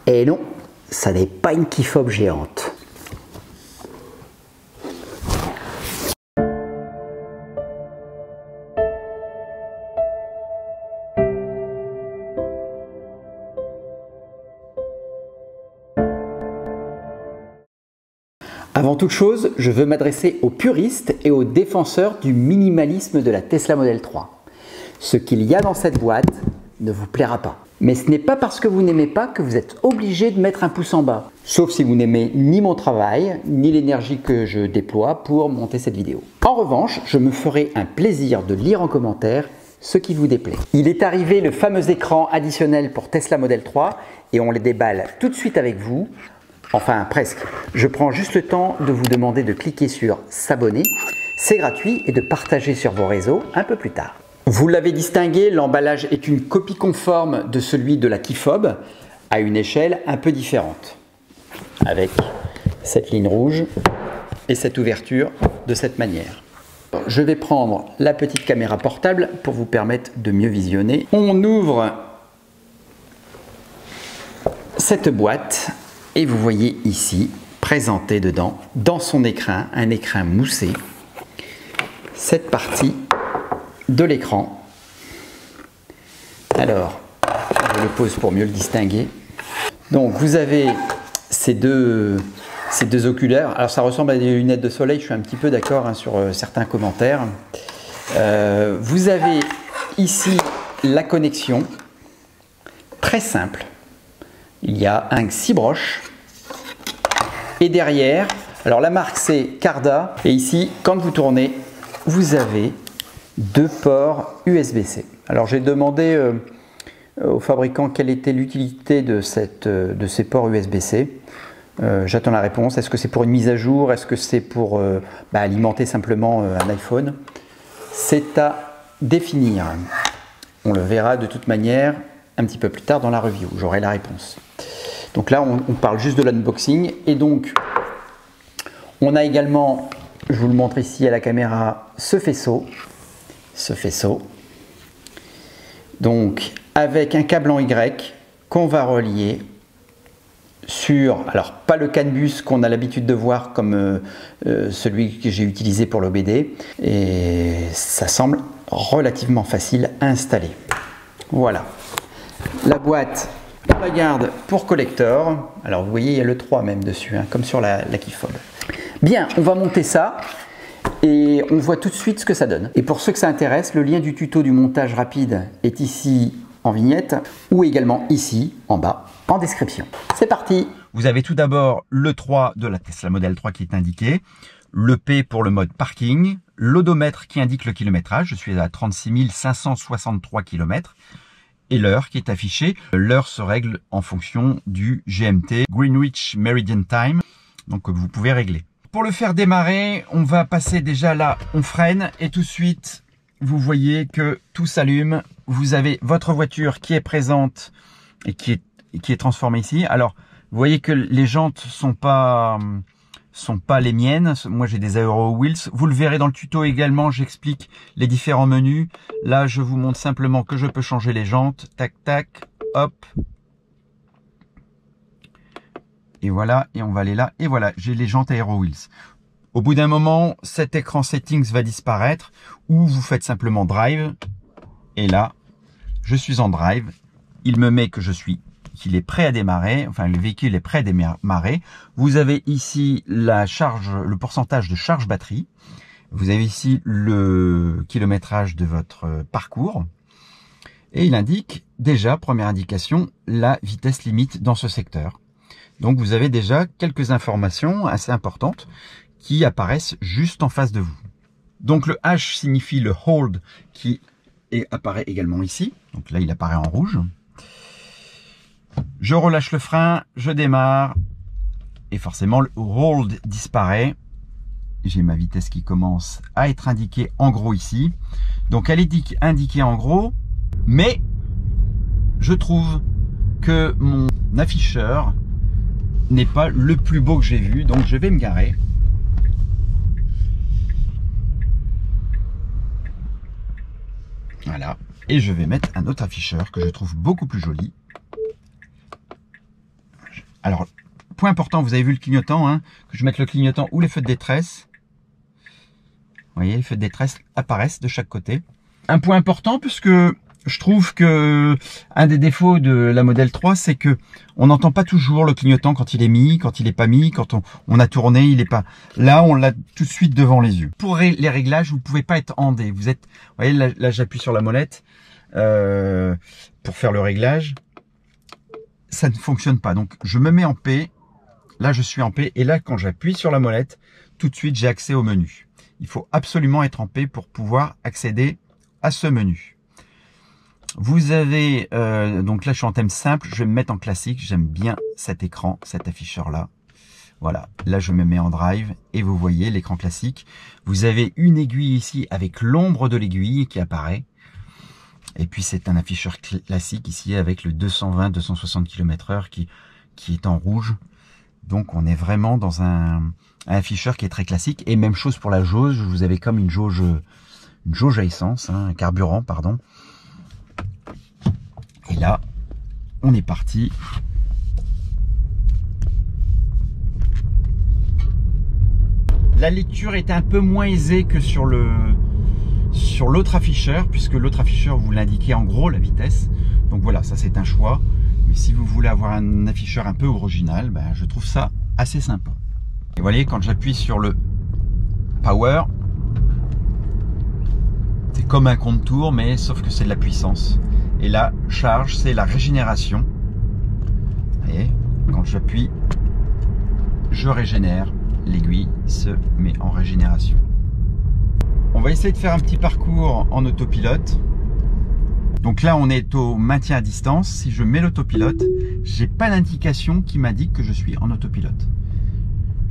Et non, ça n'est pas une key-fob géante. Avant toute chose, je veux m'adresser aux puristes et aux défenseurs du minimalisme de la Tesla Model 3. Ce qu'il y a dans cette boîte ne vous plaira pas. Mais ce n'est pas parce que vous n'aimez pas que vous êtes obligé de mettre un pouce en bas. Sauf si vous n'aimez ni mon travail, ni l'énergie que je déploie pour monter cette vidéo. En revanche, je me ferai un plaisir de lire en commentaire ce qui vous déplaît. Il est arrivé le fameux écran additionnel pour Tesla Model 3 et on les déballe tout de suite avec vous. Enfin, presque. Je prends juste le temps de vous demander de cliquer sur s'abonner, c'est gratuit, et de partager sur vos réseaux un peu plus tard. Vous l'avez distingué, l'emballage est une copie conforme de celui de la key-fob à une échelle un peu différente. Avec cette ligne rouge et cette ouverture de cette manière. Je vais prendre la petite caméra portable pour vous permettre de mieux visionner. On ouvre cette boîte. Et vous voyez ici, présenté dedans, dans son écrin, un écrin moussé, cette partie de l'écran. Alors, je le pose pour mieux le distinguer. Donc, vous avez ces deux oculaires. Alors, ça ressemble à des lunettes de soleil, je suis un petit peu d'accord hein, sur certains commentaires. Vous avez ici la connexion, très simple. Il y a un 6 broches et derrière, alors la marque c'est Carda et ici quand vous tournez, vous avez 2 ports USB-C. Alors j'ai demandé au fabricant quelle était l'utilité de ces ports USB-C. J'attends la réponse. Est-ce que c'est pour une mise à jour? Est-ce que c'est pour alimenter simplement un iPhone? C'est à définir. On le verra de toute manière un petit peu plus tard dans la review, j'aurai la réponse. Donc là, on parle juste de l'unboxing. Et donc, on a également, je vous le montre ici à la caméra, ce faisceau. Donc, avec un câble en Y qu'on va relier sur, alors pas le CAN bus qu'on a l'habitude de voir comme celui que j'ai utilisé pour l'OBD. Et ça semble relativement facile à installer. Voilà. La boîte, on la garde pour collector. Alors vous voyez, il y a le 3 même dessus, hein, comme sur la key-fob. Bien, on va monter ça et on voit tout de suite ce que ça donne. Et pour ceux que ça intéresse, le lien du tuto du montage rapide est ici en vignette ou également ici en bas en description. C'est parti! Vous avez tout d'abord le 3 de la Tesla Model 3 qui est indiqué, le P pour le mode parking, l'odomètre qui indique le kilométrage, je suis à 36 563 km. Et l'heure qui est affichée. L'heure se règle en fonction du GMT, Greenwich Meridian Time, donc vous pouvez régler. Pour le faire démarrer, on va passer déjà là, on freine et tout de suite, vous voyez que tout s'allume. Vous avez votre voiture qui est présente et qui est transformée ici. Alors, vous voyez que les jantes sont pas les miennes. Moi, j'ai des Aero Wheels. Vous le verrez dans le tuto également. J'explique les différents menus. Là, je vous montre simplement que je peux changer les jantes. Tac, tac, hop. Et voilà. Et on va aller là. Et voilà, j'ai les jantes Aero Wheels. Au bout d'un moment, cet écran settings va disparaître ou vous faites simplement drive. Et là, je suis en drive. Il me met qu'il est prêt à démarrer, enfin le véhicule est prêt à démarrer. Vous avez ici la charge, le pourcentage de charge batterie. Vous avez ici le kilométrage de votre parcours. Et il indique déjà, première indication, la vitesse limite dans ce secteur. Donc vous avez déjà quelques informations assez importantes qui apparaissent juste en face de vous. Donc le H signifie le hold qui apparaît également ici. Donc là il apparaît en rouge. Je relâche le frein, je démarre et forcément le hold disparaît. J'ai ma vitesse qui commence à être indiquée en gros ici. Donc elle est indiquée en gros, mais je trouve que mon afficheur n'est pas le plus beau que j'ai vu. Donc je vais me garer. Voilà. Et je vais mettre un autre afficheur que je trouve beaucoup plus joli. Alors, point important, vous avez vu le clignotant, hein, que je mette le clignotant ou les feux de détresse. Vous voyez, les feux de détresse apparaissent de chaque côté. Un point important, puisque je trouve que un des défauts de la Model 3, c'est que on n'entend pas toujours le clignotant quand il est mis, quand il est pas mis, quand on a tourné, il est pas. Là, on l'a tout de suite devant les yeux. Pour les réglages, vous pouvez pas être en D. Vous êtes, vous voyez, là j'appuie sur la molette pour faire le réglage. Ça ne fonctionne pas. Donc, je me mets en P. Là, je suis en P. Et là, quand j'appuie sur la molette, tout de suite, j'ai accès au menu. Il faut absolument être en P pour pouvoir accéder à ce menu. Vous avez, donc là je suis en thème simple, je vais me mettre en classique, j'aime bien cet écran, cet afficheur là. Voilà, là je me mets en drive et vous voyez l'écran classique. Vous avez une aiguille ici avec l'ombre de l'aiguille qui apparaît. Et puis c'est un afficheur classique ici avec le 220-260 km/h qui est en rouge. Donc on est vraiment dans un afficheur qui est très classique. Et même chose pour la jauge, vous avez comme une jauge à essence, hein, un carburant, pardon. Et là, on est parti. La lecture est un peu moins aisée que sur l'autre afficheur, puisque l'autre afficheur vous l'indiquez en gros la vitesse. Donc voilà, ça c'est un choix. Mais si vous voulez avoir un afficheur un peu original, ben, je trouve ça assez sympa. Et vous voyez, quand j'appuie sur le Power, c'est comme un contour, mais sauf que c'est de la puissance. Et là, charge, c'est la régénération. Vous voyez, quand j'appuie, je régénère. L'aiguille se met en régénération. On va essayer de faire un petit parcours en autopilote. Donc là, on est au maintien à distance. Si je mets l'autopilote, j'ai pas d'indication qui m'indique que je suis en autopilote.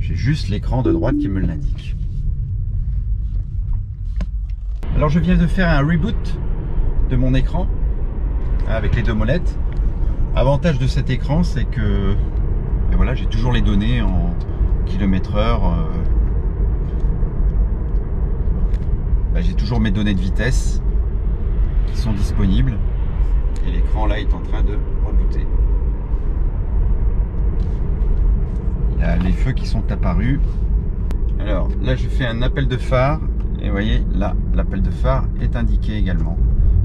J'ai juste l'écran de droite qui me l'indique. Alors je viens de faire un reboot de mon écran avec les deux molettes. Avantage de cet écran, c'est que voilà, j'ai toujours les données en km/h. J'ai toujours mes données de vitesse qui sont disponibles. Et l'écran là est en train de rebooter. Il y a les feux qui sont apparus. Alors là, je fais un appel de phare. Et vous voyez, là, l'appel de phare est indiqué également.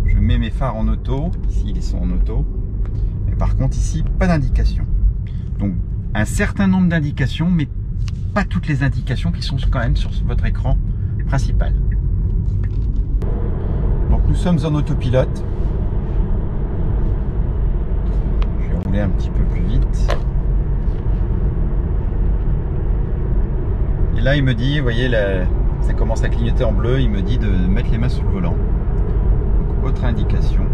Je mets mes phares en auto. Ici, ils sont en auto. Mais par contre, ici, pas d'indication. Donc, un certain nombre d'indications, mais pas toutes les indications qui sont quand même sur votre écran principal. Donc, nous sommes en autopilote. Je vais rouler un petit peu plus vite. Et là, il me dit, vous voyez, ça commence à clignoter en bleu, il me dit de mettre les mains sur le volant. Donc, autre indication.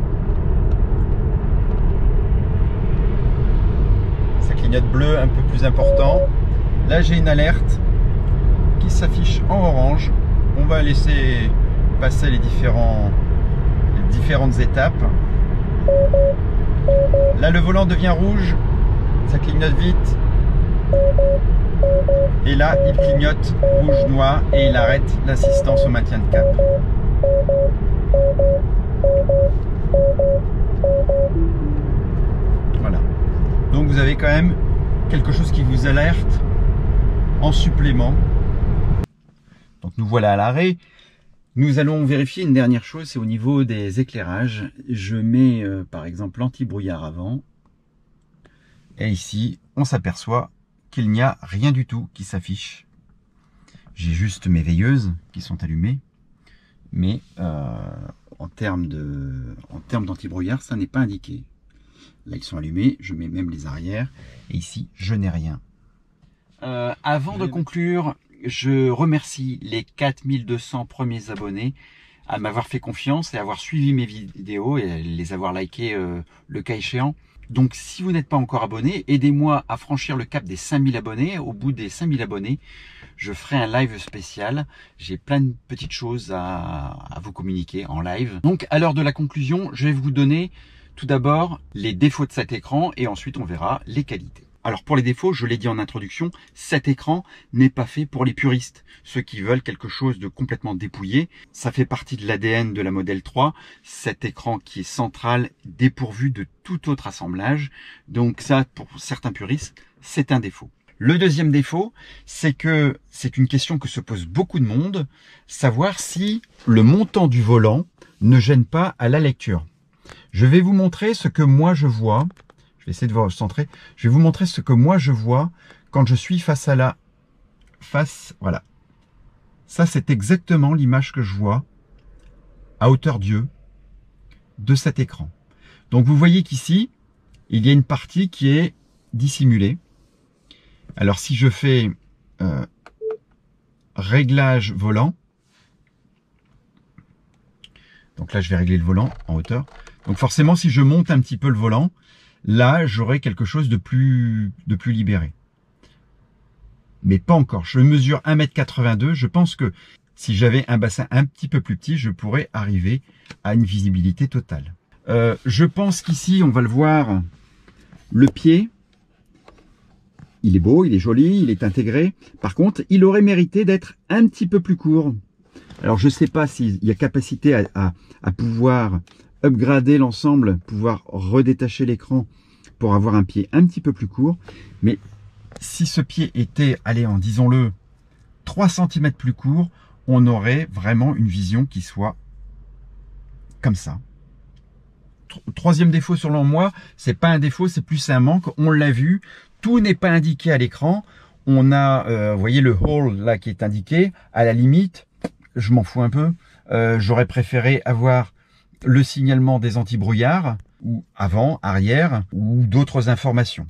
Ça clignote bleu un peu plus important. Là, j'ai une alerte qui s'affiche en orange. On va laisser passer les différentes étapes. Là, le volant devient rouge. Ça clignote vite. Et là, il clignote rouge-noir et il arrête l'assistance au maintien de cap. Voilà. Donc vous avez quand même quelque chose qui vous alerte en supplément. Donc nous voilà à l'arrêt. Nous allons vérifier une dernière chose, c'est au niveau des éclairages. Je mets par exemple l'anti-brouillard avant. Et ici, on s'aperçoit qu'il n'y a rien du tout qui s'affiche. J'ai juste mes veilleuses qui sont allumées, mais en termes d'anti-brouillard, ça n'est pas indiqué. Là, ils sont allumés, je mets même les arrières, et ici, je n'ai rien. Avant de conclure, je remercie les 4200 premiers abonnés à m'avoir fait confiance et avoir suivi mes vidéos et les avoir likées le cas échéant. Donc si vous n'êtes pas encore abonné, aidez-moi à franchir le cap des 5000 abonnés. Au bout des 5000 abonnés, je ferai un live spécial. J'ai plein de petites choses à vous communiquer en live. Donc à l'heure de la conclusion, je vais vous donner tout d'abord les défauts de cet écran et ensuite on verra les qualités. Alors pour les défauts, je l'ai dit en introduction, cet écran n'est pas fait pour les puristes. Ceux qui veulent quelque chose de complètement dépouillé. Ça fait partie de l'ADN de la Model 3. Cet écran qui est central, dépourvu de tout autre assemblage. Donc ça, pour certains puristes, c'est un défaut. Le deuxième défaut, c'est que c'est une question que se pose beaucoup de monde, savoir si le montant du volant ne gêne pas à la lecture. Je vais vous montrer ce que moi je vois. Je vais essayer de vous recentrer. Je vais vous montrer ce que moi je vois quand je suis face à la face. Voilà. Ça, c'est exactement l'image que je vois à hauteur d'yeux de cet écran. Donc, vous voyez qu'ici, il y a une partie qui est dissimulée. Alors, si je fais réglage volant, donc là, je vais régler le volant en hauteur. Donc, forcément, si je monte un petit peu le volant, là, j'aurai quelque chose de plus libéré. Mais pas encore. Je mesure 1,82 m. Je pense que si j'avais un bassin un petit peu plus petit, je pourrais arriver à une visibilité totale. Je pense qu'ici, on va le voir, le pied, il est beau, il est joli, il est intégré. Par contre, il aurait mérité d'être un petit peu plus court. Alors, je ne sais pas s'il y a capacité à pouvoir upgrader l'ensemble, pouvoir redétacher l'écran pour avoir un pied un petit peu plus court. Mais si ce pied était, allez, disons-le, 3 cm plus court, on aurait vraiment une vision qui soit comme ça. Troisième défaut selon moi, c'est pas un défaut, c'est plus un manque. On l'a vu, tout n'est pas indiqué à l'écran. On a, vous voyez le hall là qui est indiqué. À la limite, je m'en fous un peu. J'aurais préféré avoir le signalement des antibrouillards, ou avant, arrière, ou d'autres informations.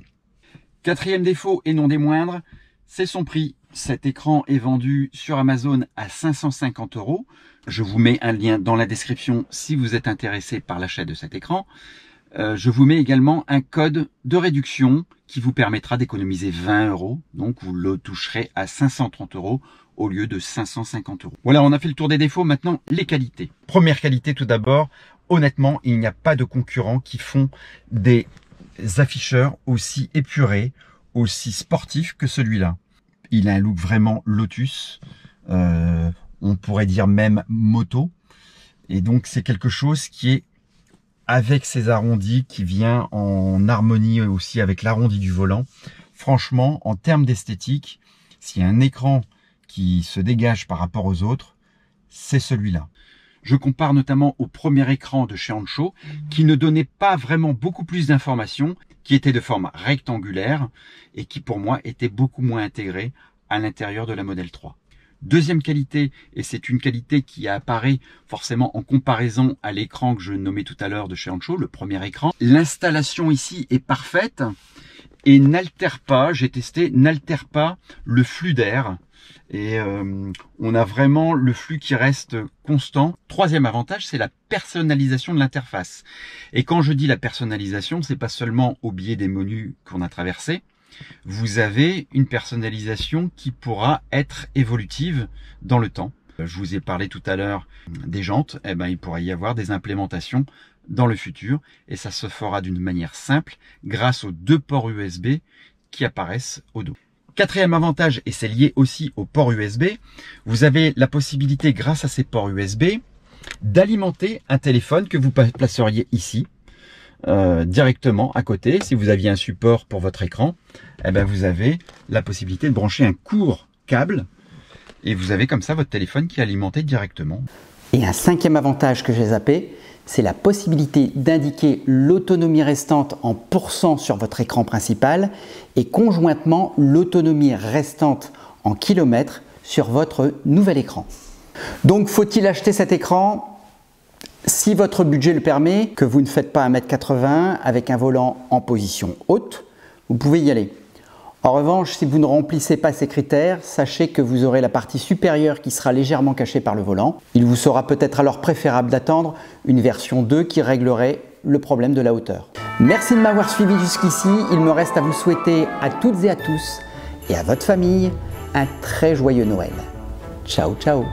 Quatrième défaut, et non des moindres, c'est son prix. Cet écran est vendu sur Amazon à 550 €. Je vous mets un lien dans la description si vous êtes intéressé par l'achat de cet écran. Je vous mets également un code de réduction qui vous permettra d'économiser 20 €. Donc vous le toucherez à 530 € au lieu de 550 €. Voilà, on a fait le tour des défauts. Maintenant, les qualités. Première qualité tout d'abord, honnêtement, il n'y a pas de concurrents qui font des afficheurs aussi épurés, aussi sportifs que celui-là. Il a un look vraiment Lotus, on pourrait dire même moto. Et donc c'est quelque chose qui est avec ces arrondis, qui vient en harmonie aussi avec l'arrondi du volant. Franchement, en termes d'esthétique, s'il y a un écran qui se dégage par rapport aux autres, c'est celui-là. Je compare notamment au premier écran de chez Hansho, qui ne donnait pas vraiment beaucoup plus d'informations, qui était de forme rectangulaire et qui pour moi était beaucoup moins intégré à l'intérieur de la Model 3. Deuxième qualité, et c'est une qualité qui apparaît forcément en comparaison à l'écran que je nommais tout à l'heure de chez Hansho, le premier écran. L'installation ici est parfaite et n'altère pas, j'ai testé, n'altère pas le flux d'air. Et on a vraiment le flux qui reste constant. Troisième avantage, c'est la personnalisation de l'interface. Et quand je dis la personnalisation, c'est pas seulement au biais des menus qu'on a traversés. Vous avez une personnalisation qui pourra être évolutive dans le temps. Je vous ai parlé tout à l'heure des jantes. Eh ben, il pourrait y avoir des implémentations dans le futur. Et ça se fera d'une manière simple grâce aux 2 ports USB qui apparaissent au dos. Quatrième avantage, et c'est lié aussi au port USB, vous avez la possibilité, grâce à ces ports USB, d'alimenter un téléphone que vous placeriez ici, directement à côté. Si vous aviez un support pour votre écran, eh ben vous avez la possibilité de brancher un court câble et vous avez comme ça votre téléphone qui est alimenté directement. Et un cinquième avantage que j'ai zappé, c'est la possibilité d'indiquer l'autonomie restante en % sur votre écran principal et conjointement l'autonomie restante en kilomètres sur votre nouvel écran. Donc faut-il acheter cet écran ? Si votre budget le permet, que vous ne faites pas 1,80 m avec un volant en position haute, vous pouvez y aller. En revanche, si vous ne remplissez pas ces critères, sachez que vous aurez la partie supérieure qui sera légèrement cachée par le volant. Il vous sera peut-être alors préférable d'attendre une version 2 qui réglerait le problème de la hauteur. Merci de m'avoir suivi jusqu'ici. Il me reste à vous souhaiter à toutes et à tous et à votre famille un très joyeux Noël. Ciao, ciao!